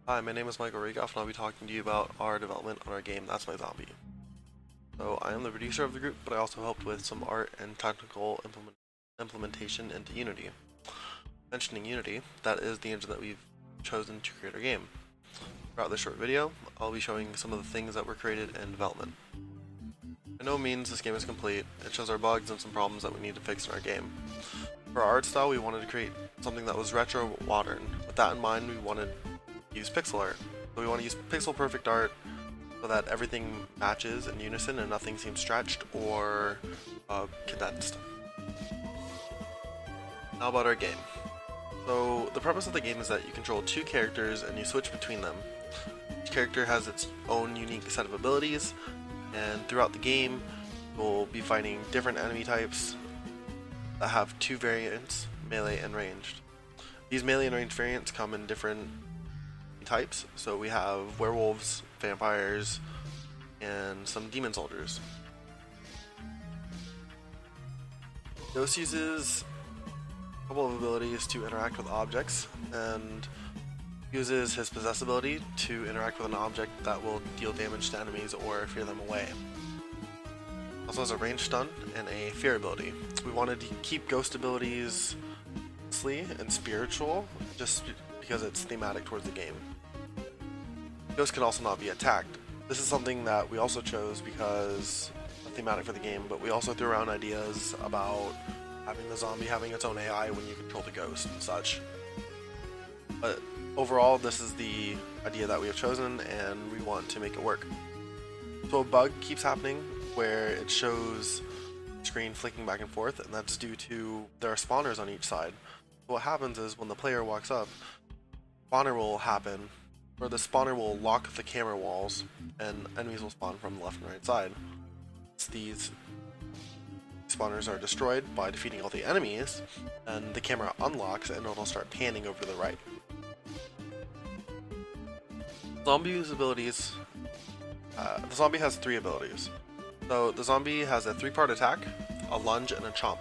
Hi, my name is Michael Ragoff, and I'll be talking to you about our development on our game, That's My Zombie. So, I am the producer of the group, but I also helped with some art and technical implementation into Unity. Mentioning Unity, that is the engine that we've chosen to create our game. Throughout this short video, I'll be showing some of the things that were created in development. By no means this game is complete, it shows our bugs and some problems that we need to fix in our game. For our art style, we wanted to create something that was retro but modern. With that in mind, we wanted to use pixel art. So we want to use pixel perfect art so that everything matches in unison and nothing seems stretched or condensed. Now about our game. So the premise of the game is that you control two characters and you switch between them. Each character has its own unique set of abilities, and throughout the game we'll be fighting different enemy types that have two variants, melee and ranged. These melee and ranged variants come in different types, so we have werewolves, vampires, and some demon soldiers. Ghost uses a couple of abilities to interact with objects, and uses his possess ability to interact with an object that will deal damage to enemies or fear them away. Also has a range stun and a fear ability. We wanted to keep ghost abilities and spiritual just because it's thematic towards the game. Ghosts can also not be attacked. This is something that we also chose because it's thematic for the game, but we also threw around ideas about having the zombie having its own AI when you control the ghost and such. But overall, this is the idea that we have chosen, and we want to make it work. So a bug keeps happening where it shows the screen flicking back and forth, and that's due to there are spawners on each side. What happens is when the player walks up, spawner will happen, where the spawner will lock the camera walls, and enemies will spawn from the left and right side. Once these spawners are destroyed by defeating all the enemies, and the camera unlocks and it'll start panning over to the right. Zombie's abilities. The zombie has three abilities. So the zombie has a three-part attack, a lunge, and a chomp.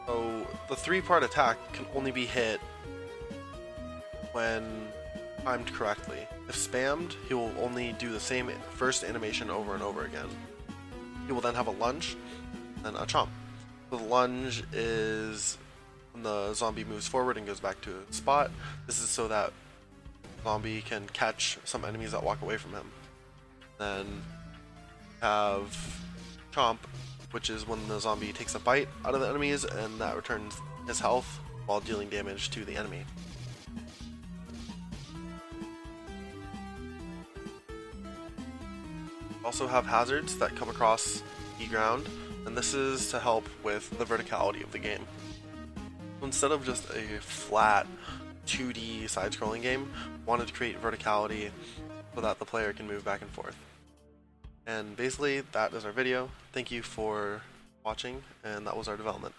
So the three-part attack can only be hit when timed correctly. If spammed, he will only do the same first animation over and over again. He will then have a lunge, and a chomp. So the lunge is when the zombie moves forward and goes back to a spot. This is so that the zombie can catch some enemies that walk away from him. Then have chomp, which is when the zombie takes a bite out of the enemies and that returns his health while dealing damage to the enemy. Also have hazards that come across the ground, and this is to help with the verticality of the game. Instead of just a flat 2D side-scrolling game, we wanted to create verticality so that the player can move back and forth. And basically that is our video. Thank you for watching, and that was our development.